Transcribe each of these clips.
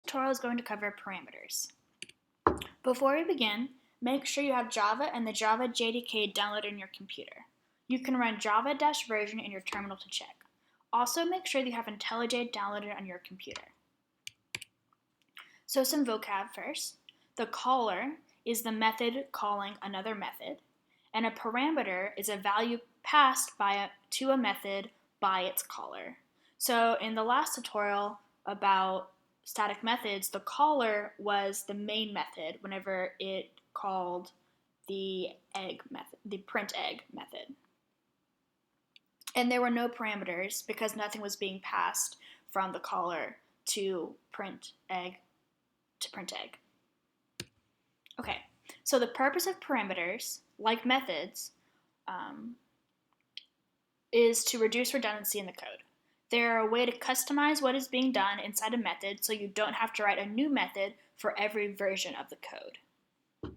tutorial is going to cover parameters. Before we begin, make sure you have Java and the Java JDK downloaded on your computer. You can run java-version in your terminal to check. Also, make sure that you have IntelliJ downloaded on your computer. So some vocab first. The caller is the method calling another method, and a parameter is a value passed to a method by its caller. So in the last tutorial about static methods, the caller was the main method whenever it called the print egg method. And there were no parameters because nothing was being passed from the caller to print egg. Okay, so the purpose of parameters, like methods, is to reduce redundancy in the code. They're a way to customize what is being done inside a method so you don't have to write a new method for every version of the code.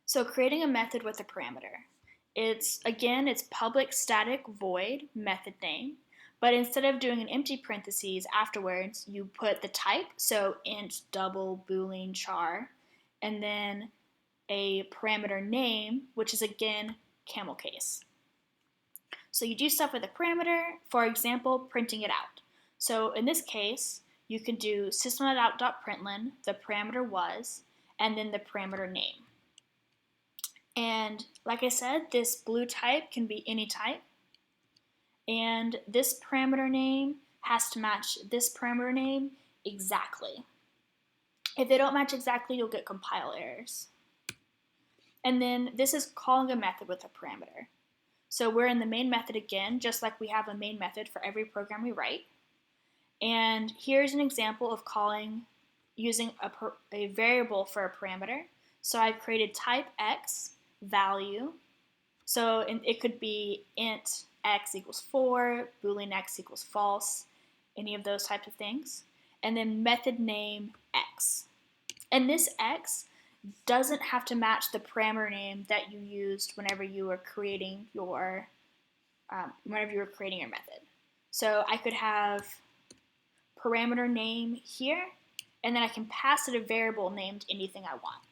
So creating a method with a parameter. It's public static void method name, but instead of doing an empty parentheses afterwards, you put the type, so int, double, boolean, char, and then a parameter name, which is again camel case. So you do stuff with a parameter, for example, printing it out. So in this case, you can do system.out.println, the parameter was, and then the parameter name. And like I said, this blue type can be any type. And this parameter name has to match this parameter name exactly. If they don't match exactly, you'll get compile errors. And then this is calling a method with a parameter. So we're in the main method again, just like we have a main method for every program we write. And here's an example of using a variable for a parameter. So I created type x value. So it could be int x equals 4, boolean x equals false, any of those types of things. And then method name x. And this x doesn't have to match the parameter name that you used whenever you were creating your method. So I could have parameter name here, and then I can pass it a variable named anything I want.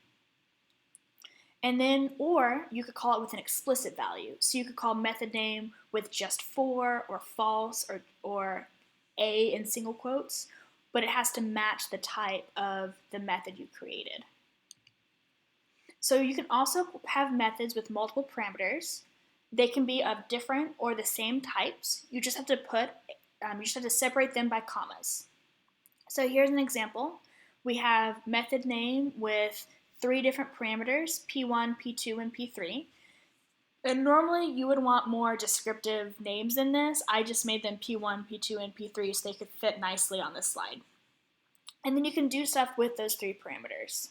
And then, or you could call it with an explicit value. So you could call method name with just 4 or false or a in single quotes, but it has to match the type of the method you created. So you can also have methods with multiple parameters. They can be of different or the same types. You just have to separate them by commas. So here's an example. We have method name with 3 different parameters, P1, P2, and P3. And normally you would want more descriptive names than this. I just made them P1, P2, and P3 so they could fit nicely on this slide. And then you can do stuff with those 3 parameters.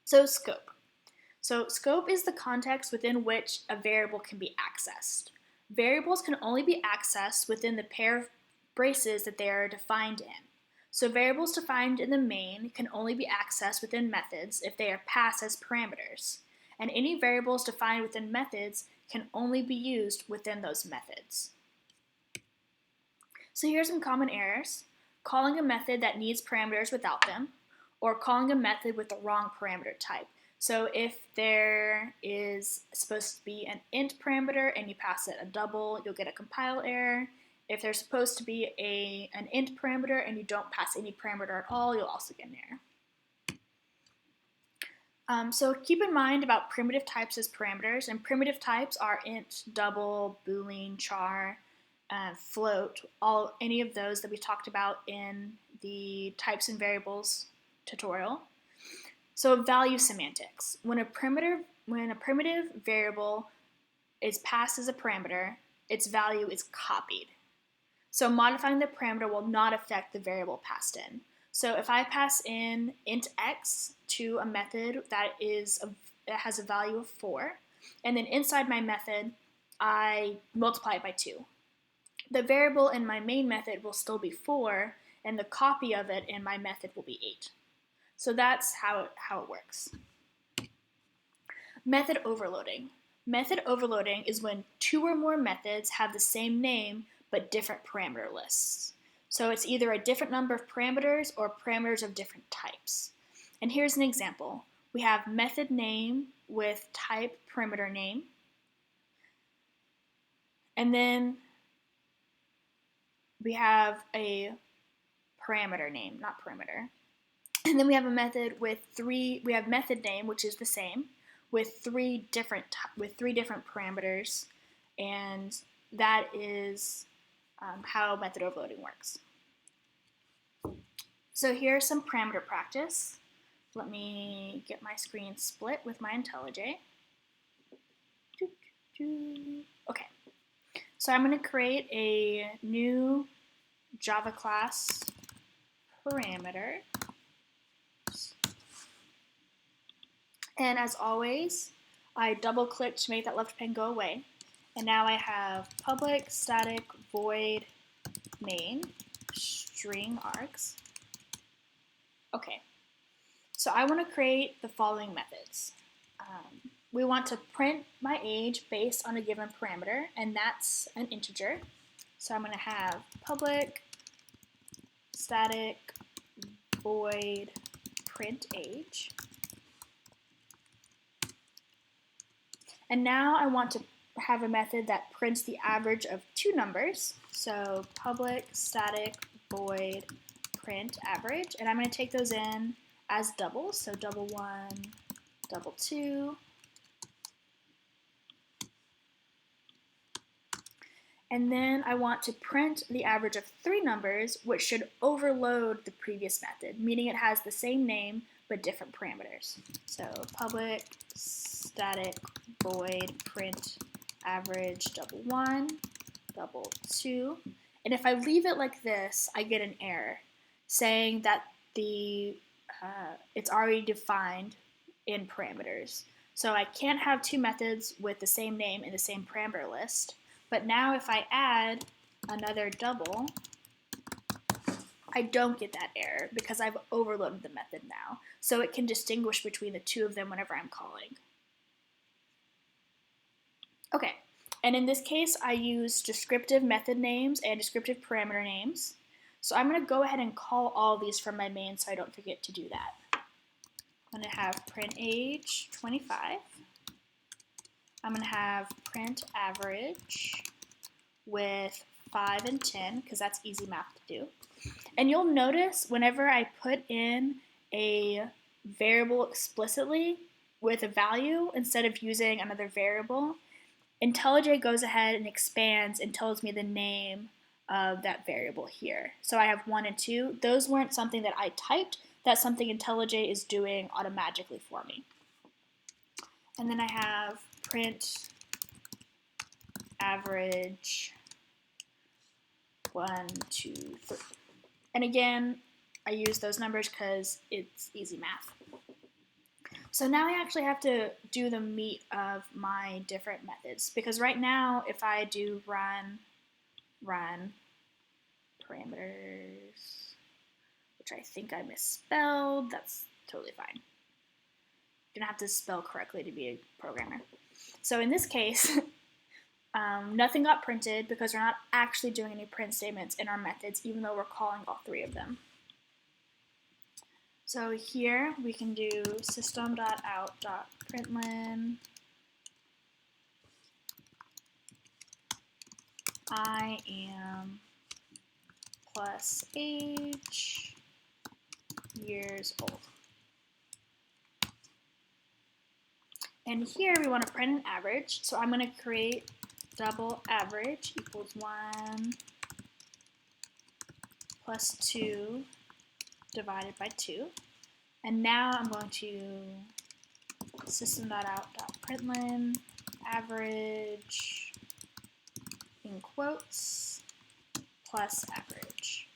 So scope. So scope is the context within which a variable can be accessed. Variables can only be accessed within the pair of braces that they are defined in. So variables defined in the main can only be accessed within methods if they are passed as parameters. And any variables defined within methods can only be used within those methods. So here's some common errors. Calling a method that needs parameters without them, or calling a method with the wrong parameter type. So if there is supposed to be an int parameter and you pass it a double, you'll get a compile error. If there's supposed to be an int parameter and you don't pass any parameter at all, you'll also get an error. So keep in mind about primitive types as parameters, and primitive types are int, double, boolean, char, float, any of those that we talked about in the types and variables tutorial. So value semantics. When a primitive variable is passed as a parameter, its value is copied. So modifying the parameter will not affect the variable passed in. So if I pass in int x to a method that has a value of 4, and then inside my method I multiply it by 2, the variable in my main method will still be 4, and the copy of it in my method will be 8. So that's how it works. Method overloading. Method overloading is when 2 or more methods have the same name but different parameter lists. So it's either a different number of parameters or parameters of different types. And here's an example. We have method name with type parameter name. And then we have a parameter name, not parameter. And then we have a method with we have method name, which is the same, with three different parameters, and that is how method overloading works. So here's some parameter practice. Let me get my screen split with my IntelliJ. Okay, so I'm going to create a new Java class parameter. And as always, I double click to make that left pane go away. And now I have public static void main string args. Okay, so I want to create the following methods. We want to print my age based on a given parameter, and that's an integer. So I'm going to have public static void print age. And now I want to have a method that prints the average of two numbers. So public static void print average. And I'm going to take those in as doubles. So double one, double two. And then I want to print the average of three numbers, which should overload the previous method, meaning it has the same name but different parameters. So public static void print average double one, double two. And if I leave it like this, I get an error saying that it's already defined in parameters. So I can't have two methods with the same name in the same parameter list. But now if I add another double, I don't get that error because I've overloaded the method now. So it can distinguish between the two of them whenever I'm calling. Okay, and in this case, I use descriptive method names and descriptive parameter names. So I'm going to go ahead and call all these from my main so I don't forget to do that. I'm going to have print age 25. I'm going to have print average with 5 and 10 because that's easy math to do. And you'll notice whenever I put in a variable explicitly with a value instead of using another variable, IntelliJ goes ahead and expands and tells me the name of that variable here. So I have 1 and 2. Those weren't something that I typed. That's something IntelliJ is doing automatically for me. And then I have print average 1, 2, 3. And again, I use those numbers because it's easy math. So now I actually have to do the meat of my different methods because right now if I do run parameters, which I think I misspelled, that's totally fine. You don't have to spell correctly to be a programmer. So in this case, nothing got printed because we're not actually doing any print statements in our methods, even though we're calling all three of them. So here we can do system.out.println I am plus age years old. And here we want to print an average, so I'm going to create double average equals 1 plus 2 divided by 2. And now I'm going to system.out.println average in quotes plus average.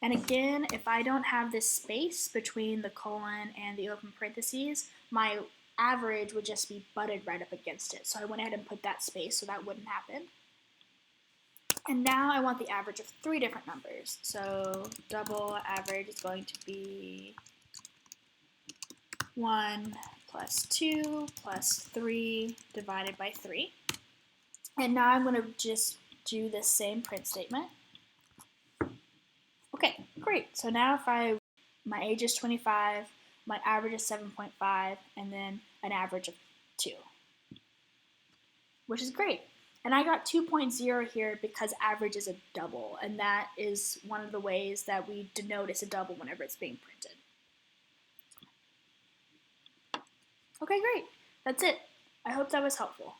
And again, if I don't have this space between the colon and the open parentheses, my average would just be butted right up against it. So I went ahead and put that space so that wouldn't happen. And now I want the average of three different numbers. So double average is going to be 1 plus 2 plus 3 divided by 3. And now I'm going to just do this same print statement. Okay, great. So now my age is 25, my average is 7.5, and then an average of 2, which is great. And I got 2.0 here because average is a double, and that is one of the ways that we denote it's a double whenever it's being printed. Okay, great. That's it. I hope that was helpful.